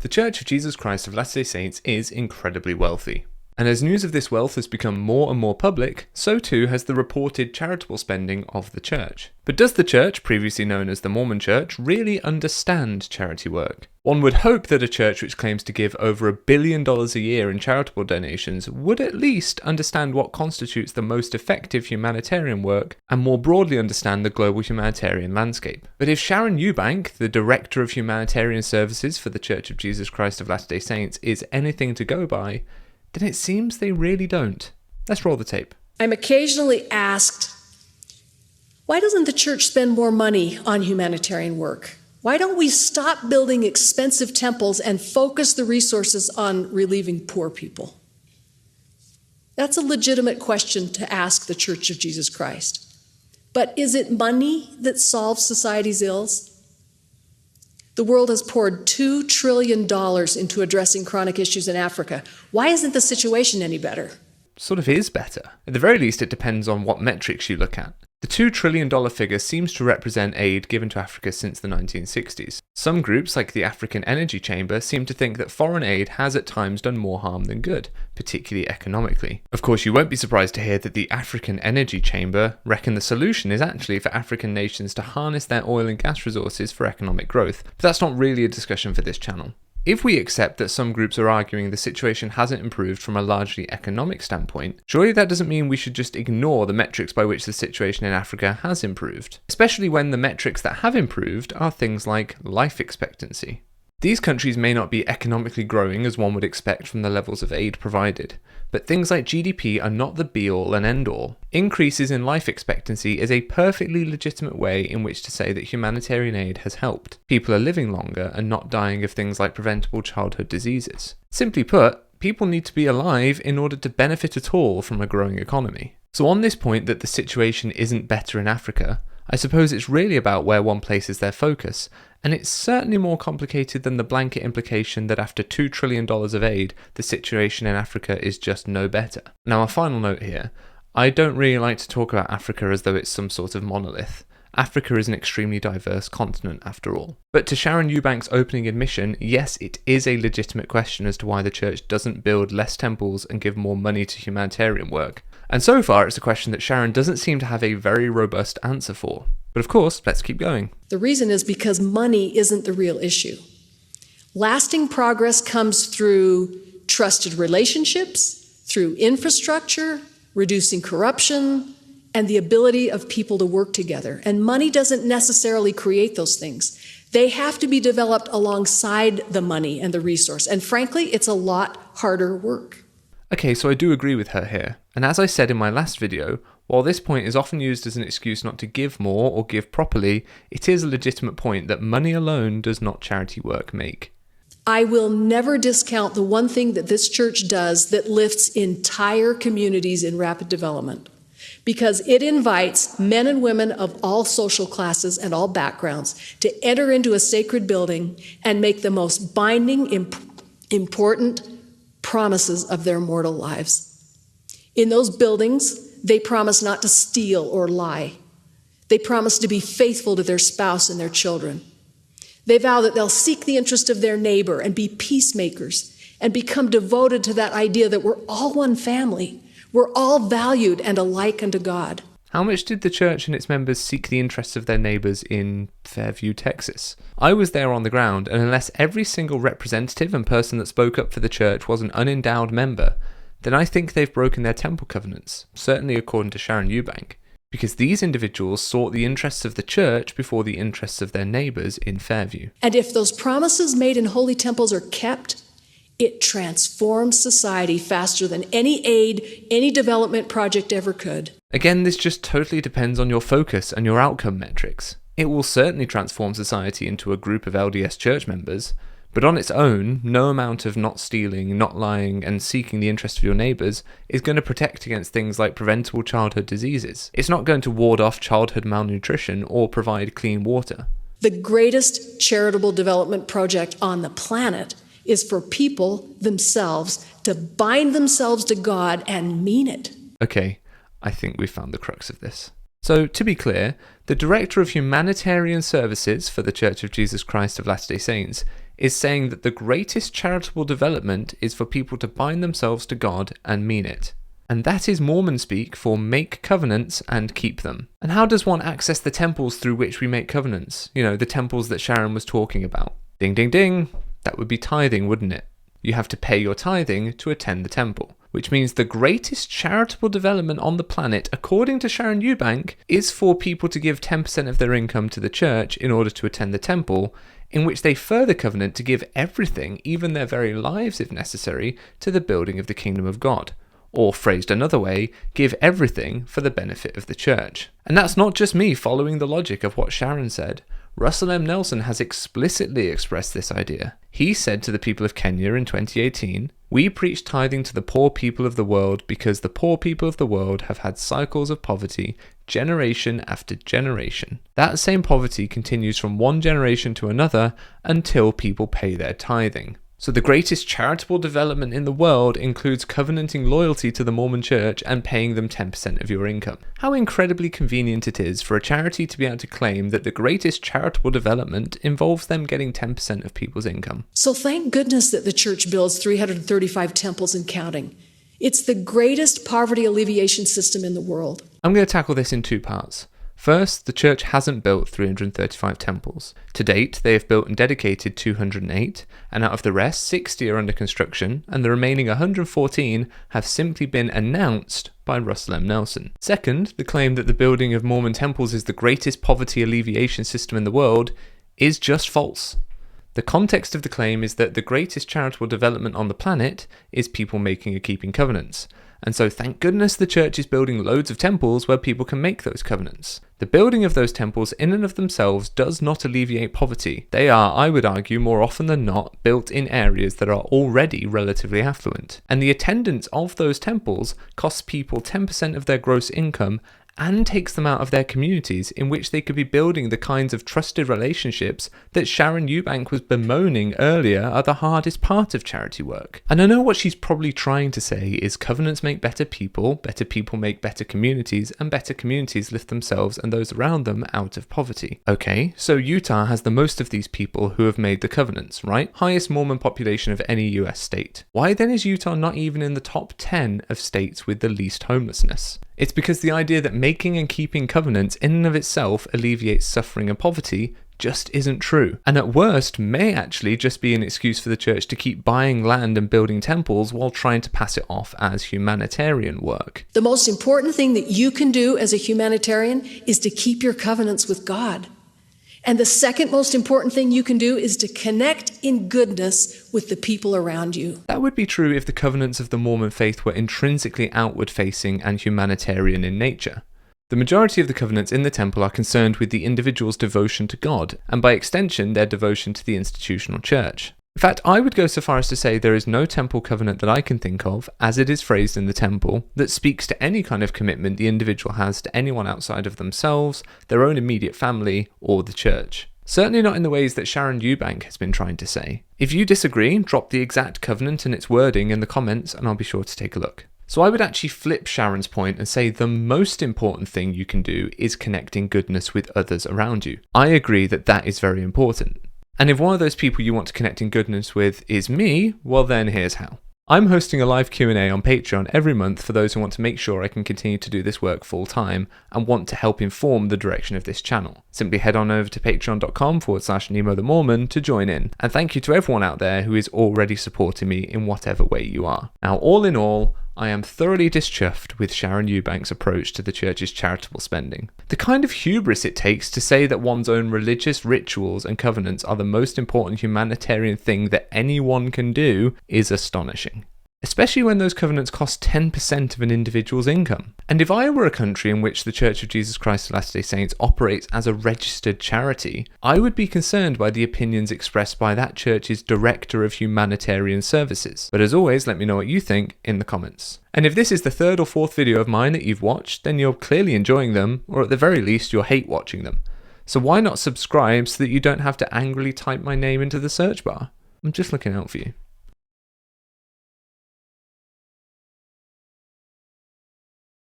The Church of Jesus Christ of Latter-day Saints is incredibly wealthy. And as news of this wealth has become more and more public, so too has the reported charitable spending of the church. But does the church, previously known as the Mormon Church, really understand charity work? One would hope that a church which claims to give over $1 billion a year in charitable donations would at least understand what constitutes the most effective humanitarian work and more broadly understand the global humanitarian landscape. But if Sharon Eubank, the Director of Humanitarian Services for the Church of Jesus Christ of Latter-day Saints, is anything to go by, then it seems they really don't. Let's roll the tape. I'm occasionally asked, why doesn't the church spend more money on humanitarian work? Why don't we stop building expensive temples and focus the resources on relieving poor people? That's a legitimate question to ask the Church of Jesus Christ. But is it money that solves society's ills? The world has poured $2 trillion into addressing chronic issues in Africa. Why isn't the situation any better? Sort of is better. At the very least, it depends on what metrics you look at. The $2 trillion figure seems to represent aid given to Africa since the 1960s. Some groups, like the African Energy Chamber, seem to think that foreign aid has at times done more harm than good, particularly economically. Of course, you won't be surprised to hear that the African Energy Chamber reckon the solution is actually for African nations to harness their oil and gas resources for economic growth, but that's not really a discussion for this channel. If we accept that some groups are arguing the situation hasn't improved from a largely economic standpoint, surely that doesn't mean we should just ignore the metrics by which the situation in Africa has improved, especially when the metrics that have improved are things like life expectancy. These countries may not be economically growing as one would expect from the levels of aid provided, but things like GDP are not the be-all and end-all. Increases in life expectancy is a perfectly legitimate way in which to say that humanitarian aid has helped. People are living longer and not dying of things like preventable childhood diseases. Simply put, people need to be alive in order to benefit at all from a growing economy. So on this point that the situation isn't better in Africa, I suppose it's really about where one places their focus, and it's certainly more complicated than the blanket implication that after $2 trillion of aid, the situation in Africa is just no better. Now, a final note here. I don't really like to talk about Africa as though it's some sort of monolith. Africa is an extremely diverse continent after all. But to Sharon Eubank's opening admission, yes, it is a legitimate question as to why the church doesn't build less temples and give more money to humanitarian work. And so far, it's a question that Sharon doesn't seem to have a very robust answer for. But of course, let's keep going. The reason is because money isn't the real issue. Lasting progress comes through trusted relationships, through infrastructure, reducing corruption, and the ability of people to work together. And money doesn't necessarily create those things. They have to be developed alongside the money and the resource. And frankly, it's a lot harder work. Okay, so I do agree with her here. And as I said in my last video, while this point is often used as an excuse not to give more or give properly, it is a legitimate point that money alone does not charity work make. I will never discount the one thing that this church does that lifts entire communities in rapid development, because it invites men and women of all social classes and all backgrounds to enter into a sacred building and make the most binding, important promises of their mortal lives. In those buildings, they promise not to steal or lie. They promise to be faithful to their spouse and their children. They vow that they'll seek the interest of their neighbor and be peacemakers and become devoted to that idea that we're all one family. We're all valued and alike unto God. How much did the church and its members seek the interests of their neighbours in Fairview, Texas? I was there on the ground, and unless every single representative and person that spoke up for the church was an unendowed member, then I think they've broken their temple covenants, certainly according to Sharon Eubank, because these individuals sought the interests of the church before the interests of their neighbours in Fairview. And if those promises made in holy temples are kept, it transforms society faster than any aid, any development project ever could. Again, this just totally depends on your focus and your outcome metrics. It will certainly transform society into a group of LDS church members, but on its own, no amount of not stealing, not lying, and seeking the interest of your neighbours is going to protect against things like preventable childhood diseases. It's not going to ward off childhood malnutrition or provide clean water. The greatest charitable development project on the planet is for people themselves to bind themselves to God and mean it. Okay, I think we've found the crux of this. So, to be clear, the Director of Humanitarian Services for the Church of Jesus Christ of Latter-day Saints is saying that the greatest charitable development is for people to bind themselves to God and mean it. And that is Mormon speak for make covenants and keep them. And how does one access the temples through which we make covenants? You know, the temples that Sharon was talking about. Ding, ding, ding. That would be tithing, wouldn't it? You have to pay your tithing to attend the temple, which means the greatest charitable development on the planet, according to Sharon Eubank, is for people to give 10% of their income to the church in order to attend the temple, in which they further covenant to give everything, even their very lives if necessary, to the building of the kingdom of God. Or phrased another way, give everything for the benefit of the church. And that's not just me following the logic of what Sharon said. Russell M. Nelson has explicitly expressed this idea. He said to the people of Kenya in 2018, "We preach tithing to the poor people of the world because the poor people of the world have had cycles of poverty generation after generation. That same poverty continues from one generation to another until people pay their tithing." So the greatest charitable development in the world includes covenanting loyalty to the Mormon Church and paying them 10% of your income. How incredibly convenient it is for a charity to be able to claim that the greatest charitable development involves them getting 10% of people's income. So thank goodness that the church builds 335 temples and counting. It's the greatest poverty alleviation system in the world. I'm going to tackle this in two parts. First, the church hasn't built 335 temples. To date, they have built and dedicated 208, and out of the rest, 60 are under construction, and the remaining 114 have simply been announced by Russell M. Nelson. Second, the claim that the building of Mormon temples is the greatest poverty alleviation system in the world is just false. The context of the claim is that the greatest charitable development on the planet is people making and keeping covenants. And so thank goodness the church is building loads of temples where people can make those covenants. The building of those temples in and of themselves does not alleviate poverty. They are, I would argue, more often than not, built in areas that are already relatively affluent. And the attendance of those temples costs people 10% of their gross income and takes them out of their communities in which they could be building the kinds of trusted relationships that Sharon Eubank was bemoaning earlier are the hardest part of charity work. And I know what she's probably trying to say is covenants make better people make better communities, and better communities lift themselves and those around them out of poverty. Okay, so Utah has the most of these people who have made the covenants, right? Highest Mormon population of any US state. Why then is Utah not even in the top 10 of states with the least homelessness? It's because the idea that making and keeping covenants in and of itself alleviates suffering and poverty just isn't true, and at worst may actually just be an excuse for the church to keep buying land and building temples while trying to pass it off as humanitarian work. The most important thing that you can do as a humanitarian is to keep your covenants with God. And the second most important thing you can do is to connect in goodness with the people around you. That would be true if the covenants of the Mormon faith were intrinsically outward-facing and humanitarian in nature. The majority of the covenants in the temple are concerned with the individual's devotion to God, and by extension, their devotion to the institutional church. In fact, I would go so far as to say there is no temple covenant that I can think of, as it is phrased in the temple, that speaks to any kind of commitment the individual has to anyone outside of themselves, their own immediate family, or the church. Certainly not in the ways that Sharon Eubank has been trying to say. If you disagree, drop the exact covenant and its wording in the comments and I'll be sure to take a look. So I would actually flip Sharon's point and say the most important thing you can do is connecting goodness with others around you. I agree that that is very important. And if one of those people you want to connect in goodness with is me, well then here's how. I'm hosting a live Q&A on Patreon every month for those who want to make sure I can continue to do this work full time and want to help inform the direction of this channel. Simply head on over to patreon.com/Nemo the Mormon to join in. And thank you to everyone out there who is already supporting me in whatever way you are. Now, all in all, I am thoroughly dischuffed with Sharon Eubank's approach to the church's charitable spending. The kind of hubris it takes to say that one's own religious rituals and covenants are the most important humanitarian thing that anyone can do is astonishing. Especially when those covenants cost 10% of an individual's income. And if I were a country in which the Church of Jesus Christ of Latter-day Saints operates as a registered charity, I would be concerned by the opinions expressed by that church's Director of Humanitarian Services. But as always, let me know what you think in the comments. And if this is the third or fourth video of mine that you've watched, then you're clearly enjoying them, or at the very least, you'll hate watching them. So why not subscribe so that you don't have to angrily type my name into the search bar? I'm just looking out for you.